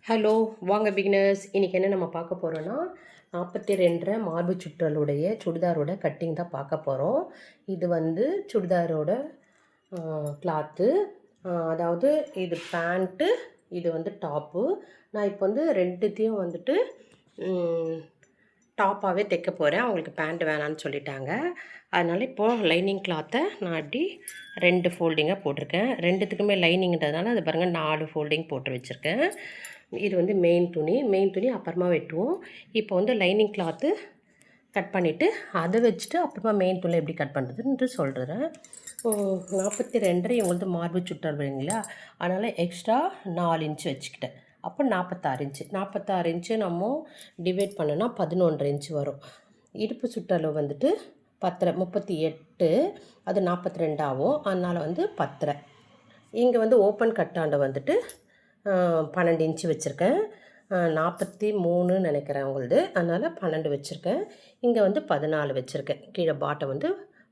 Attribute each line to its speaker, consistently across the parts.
Speaker 1: Hello வாங்க beginners. இன்றைக்கி என்ன நம்ம பார்க்க போகிறோன்னா 42 மார்பு சுற்றலுடைய சுடிதாரோட கட்டிங் தான் பார்க்க போகிறோம். இது வந்து சுடிதாரோட கிளாத்து, அதாவது இது பேண்ட்டு, இது வந்து டாப்பு. நான் இப்போ வந்து ரெண்டுத்தையும் வந்துட்டு டாப்பாகவே தைக்க போகிறேன். அவங்களுக்கு பேண்ட் வேணான்னு சொல்லிட்டாங்க. அதனால் இப்போது லைனிங் கிளாத்தை நான் இப்படி 2 ஃபோல்டிங்காக போட்டிருக்கேன். ரெண்டுத்துக்குமே லைனிங்கிறதுனால அது பாருங்கள் 4 ஃபோல்டிங் போட்டு வச்சுருக்கேன். இது வந்து மெயின் துணி அப்புறமா வெட்டுவோம். இப்போ வந்து லைனிங் கிளாத்து கட் பண்ணிவிட்டு அதை வச்சுட்டு அப்புறமா மெயின் துணி எப்படி கட் பண்ணுறதுன்ட்டு சொல்கிறேன். 42 இவங்களுக்கு மார்பு சுற்றல் வேணுங்களா, அதனால் எக்ஸ்ட்ரா 4 இன்ச்சு வச்சுக்கிட்டேன். அப்போ 46 இன்ச்சு நம்ம டிவைட் பண்ணோன்னா 11 இன்ச்சு வரும். இடுப்பு சுற்றல் வந்துட்டு 38, அது 42 ஆகும். அதனால் வந்து 10. இங்கே வந்து ஓப்பன் கட்டாண்டை வந்துட்டு 12 இன்ச்சு வச்சுருக்கேன். 43 நினைக்கிறேன் உங்களுது, அதனால் 12 வச்சுருக்கேன். இங்கே வந்து 14 வச்சுருக்கேன். கீழே பாட்டம் வந்து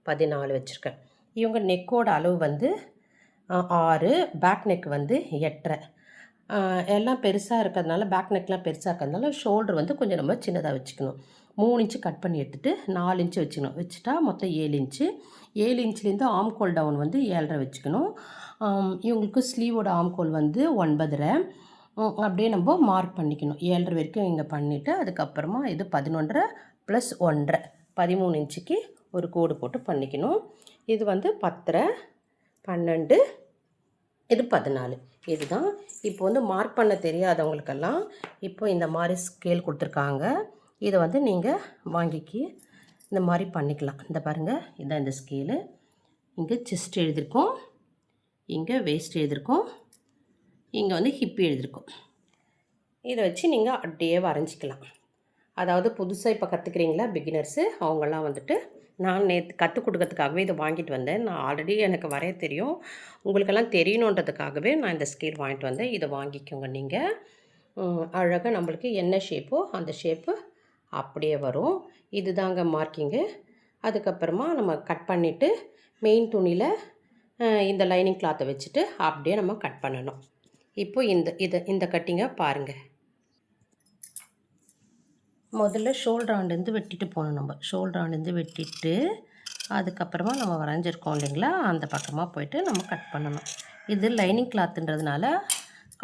Speaker 1: 14 வச்சுருக்கேன். இவங்க நெக்கோட அளவு வந்து 6, பேக் நெக் வந்து 8.5. எல்லாம் பெருசாக இருக்கிறதுனால, பேக் நெக்லாம் பெருசாக இருக்கிறதுனால ஷோல்டர் வந்து கொஞ்சம் நம்ம சின்னதாக வச்சுக்கணும். 3 இன்ச்சு கட் பண்ணி எடுத்துகிட்டு 4 இன்ச்சு வச்சுக்கணும். வச்சுட்டா மொத்தம் 7 இன்ச்சு. 7 இன்ச்லேருந்து ஆம்கோல் டவுன் வந்து 7.5 வச்சுக்கணும். இவங்களுக்கு ஸ்லீவோட ஆம்கோல் வந்து 9.5. அப்படியே நம்ம மார்க் பண்ணிக்கணும். 7.5 வரைக்கும் இங்கே பண்ணிவிட்டு அதுக்கப்புறமா இது 11.5 + 1.5 13 இன்ச்சுக்கு ஒரு கோடு போட்டு பண்ணிக்கணும். இது வந்து 10.5, 12, இது 14. இதுதான் இப்போ வந்து மார்க் பண்ண தெரியாதவங்களுக்கெல்லாம் இப்போ இந்த மாதிரி ஸ்கேல் கொடுத்துருக்காங்க. இதை வந்து நீங்கள் வாங்கிக்கி இந்த மாதிரி பண்ணிக்கலாம். இந்த பாருங்கள், இதுதான் இந்த ஸ்கேலு. இங்கே செஸ்ட் எழுதியிருக்கோம், இங்கே வேஸ்ட் எழுதியிருக்கோம், இங்கே வந்து ஹிப் எழுதியிருக்கோம். இதை வச்சு நீங்கள் அப்படியே வரைஞ்சிக்கலாம். அதாவது புதுசாக இப்போ கற்றுக்குறீங்களா பிகினர்ஸு, அவங்கெல்லாம் வந்துட்டு நான் நேற்று கற்றுக் கொடுக்கறதுக்காகவே இதை வாங்கிட்டு வந்தேன். நான் ஆல்ரெடி எனக்கு வரைய தெரியும், உங்களுக்கெல்லாம் தெரியணுன்றதுக்காகவே நான் இந்த ஸ்கேல் வாங்கிட்டு வந்தேன். இதை வாங்கிக்கோங்க. நீங்கள் அழகாக நம்மளுக்கு என்ன ஷேப்போ அந்த ஷேப்பு அப்படியே வரும். இது தாங்க மார்க்கிங்கு. அதுக்கப்புறமா நம்ம கட் பண்ணிவிட்டு மெயின் துணியில் இந்த லைனிங் கிளாத்தை வச்சுட்டு அப்படியே நம்ம கட் பண்ணணும். இப்போது இந்த கட்டிங்கை பாருங்கள். முதல்ல ஷோல்டர் ஆண்டேருந்து வெட்டிட்டு போகணும். நம்ம ஷோல்டர் ஆண்டேருந்து வெட்டிட்டு அதுக்கப்புறமா நம்ம வரைஞ்சிருக்கோம் இல்லைங்களா, அந்த பக்கமாக போய்ட்டு நம்ம கட் பண்ணணும். இது லைனிங் கிளாத்துன்றதுனால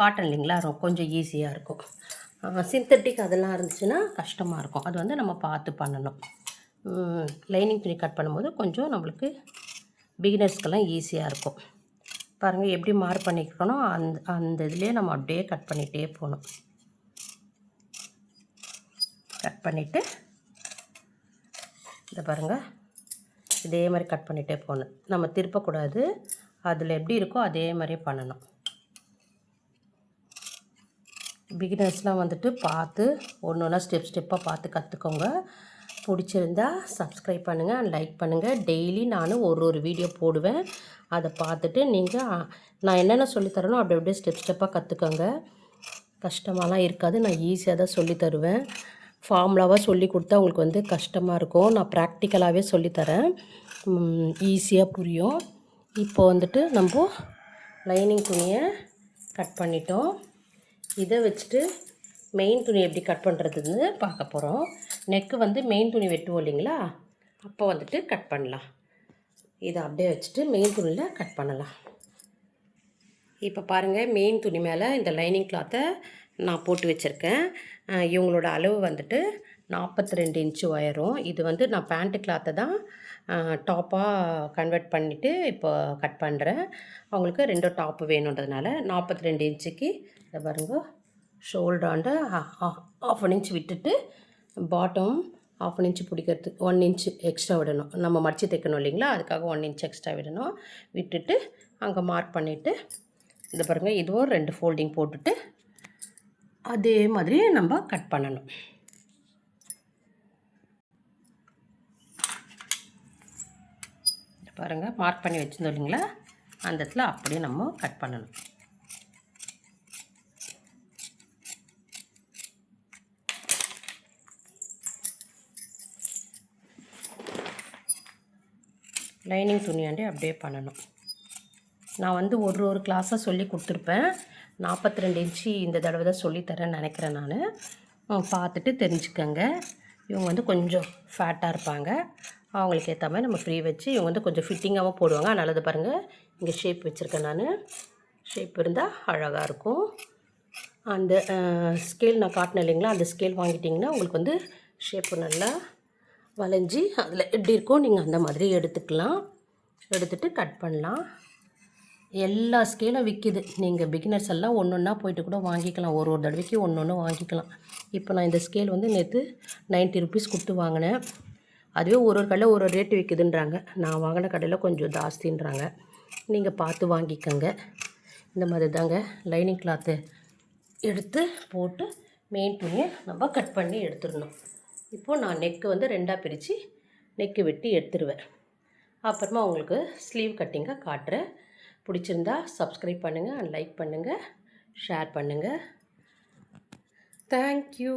Speaker 1: காட்டன் இல்லைங்களா, கொஞ்சம் ஈஸியாக இருக்கும். சிந்தட்டிக் அதெல்லாம் இருந்துச்சுன்னா கஷ்டமாக இருக்கும். அது வந்து நம்ம பார்த்து பண்ணணும். லைனிங் துணி கட் பண்ணும்போது கொஞ்சம் நம்மளுக்கு பிகினர்ஸ்க்கெல்லாம் ஈஸியாக இருக்கும். பாருங்கள் எப்படி மார்க் பண்ணிக்கணும், அந்த இதுலேயே நம்ம அப்படியே கட் பண்ணிகிட்டே போகணும். கட் பண்ணிவிட்டு இதை பாருங்கள், இதே மாதிரி கட் பண்ணிகிட்டே போகணும். நம்ம திருப்பக்கூடாது, அதில் எப்படி இருக்கோ அதே மாதிரியே பண்ணணும். பிகினர்ஸ்லாம் வந்துட்டு பார்த்து ஒன்று ஒன்றா ஸ்டெப்பாக பார்த்து கற்றுக்கோங்க. பிடிச்சிருந்தா சப்ஸ்கிரைப் பண்ணுங்கள், லைக் பண்ணுங்கள். டெய்லி நான் ஒரு வீடியோ போடுவேன். அதை பார்த்துட்டு நீங்கள் நான் என்னென்ன சொல்லித்தரனோ அப்படி அப்படியே ஸ்டெப்பாக கற்றுக்கோங்க. கஷ்டமாலாம் இருக்காது, நான் ஈஸியாக தான் சொல்லித்தருவேன். ஃபார்முலாவாக சொல்லி கொடுத்தா உங்களுக்கு வந்து கஷ்டமாக இருக்கும். நான் ப்ராக்டிக்கலாகவே சொல்லித்தரேன், ஈஸியாக புரியும். இப்போ வந்துட்டு நம்ம லைனிங் துணியை கட் பண்ணிட்டோம். இதை வச்சுட்டு மெயின் துணி எப்படி கட் பண்ணுறதுன்னு பார்க்க போகிறோம். நெக்கு வந்து மெயின் துணி வெட்டுவோம் இல்லைங்களா, அப்போ வந்துட்டு கட் பண்ணலாம். இதை அப்படியே வச்சுட்டு மெயின் துணியில் கட் பண்ணலாம். இப்போ பாருங்கள், மெயின் துணி மேலே இந்த லைனிங் கிளாத்தை நான் போட்டு வச்சுருக்கேன். இவங்களோட அளவு வந்துட்டு 42 இன்ச்சு உயரம். இது வந்து நான் பேண்ட்டு கிளாத்தை தான் டாப்பாக கன்வெர்ட் பண்ணிவிட்டு இப்போ கட் பண்ணுறேன். அவங்களுக்கு 2 டாப்பு வேணுன்றதுனால 42 இன்ச்சுக்கு இதை பாருங்க, ஷோல்டராண்ட 1/2 இன்ச் விட்டுட்டு பாட்டம் 1/2 இன்ச்சு பிடிக்கிறது 1 இன்ச்சு எக்ஸ்ட்ரா விடணும். நம்ம மடித்து தைக்கணும் இல்லைங்களா, அதுக்காக 1 இன்ச் எக்ஸ்ட்ரா விடணும். விட்டுட்டு அங்கே மார்க் பண்ணிவிட்டு இதை பாருங்கள், இதுவும் 2 ஃபோல்டிங் போட்டுட்டு அதே மாதிரி நம்ம கட் பண்ணணும். பாருங்கள், மார்க் பண்ணி வச்சுருந்தோம் இல்லைங்களா, அந்த இடத்துல அப்படியே நம்ம கட் பண்ணணும். லைனிங் துணியாண்டே அப்படியே பண்ணணும். நான் வந்து ஒரு கிளாஸாக சொல்லி கொடுத்துருப்பேன். 42 இன்ச்சு இந்த தடவை தான் சொல்லித்தரேன்னு நினைக்கிறேன் நான். பார்த்துட்டு தெரிஞ்சுக்கங்க. இவங்க வந்து கொஞ்சம் ஃபேட்டாக இருப்பாங்க. அவங்களுக்கு ஏற்ற மாதிரி நம்ம ஃப்ரீ வச்சு இவங்க வந்து கொஞ்சம் ஃபிட்டிங்காகவும் போடுவாங்க. அதனால இது பாருங்கள், இங்கே ஷேப் வச்சுருக்கேன் நான். ஷேப் இருந்தால் அழகாக இருக்கும். அந்த ஸ்கேல் நான் காட்டினேன் இல்லைங்களா, அந்த ஸ்கேல் வாங்கிட்டிங்கன்னா உங்களுக்கு வந்து ஷேப்பு நல்லா வளைஞ்சி அதில் எப்படி இருக்கோ நீங்கள் அந்த மாதிரி எடுத்துக்கலாம். எடுத்துகிட்டு கட் பண்ணலாம். எல்லா ஸ்கேலும் விற்கிது. நீங்கள் பிகினர்ஸ் எல்லாம் ஒன்று ஒன்றா போய்ட்டு கூட வாங்கிக்கலாம். ஒரு தடவைக்கு ஒன்று ஒன்று வாங்கிக்கலாம். இப்போ நான் இந்த ஸ்கேல் வந்து நேற்று 90 ருபீஸ் கொடுத்து வாங்கினேன். அதுவே ஒரு கடையில் ஒரு ரேட்டு விற்கிதுன்றாங்க. நான் வாங்கின கடையில் கொஞ்சம் ஜாஸ்தின்றாங்க. நீங்கள் பார்த்து வாங்கிக்கோங்க. இந்த மாதிரி தாங்க லைனிங் கிளாத்து எடுத்து போட்டு மெயின் துணியை நம்ம கட் பண்ணி எடுத்துடணும். இப்போது நான் நெக்கு வந்து 2ஆக பிரித்து நெக்கு வெட்டி எடுத்துருவேன். அப்புறமா உங்களுக்கு ஸ்லீவ் கட்டிங்காக காட்டுறேன். பிடிச்சிருந்தா சப்ஸ்கிரைப் பண்ணுங்கள் அண்ட் லைக் பண்ணுங்கள், ஷேர் பண்ணுங்கள். தேங்க்யூ.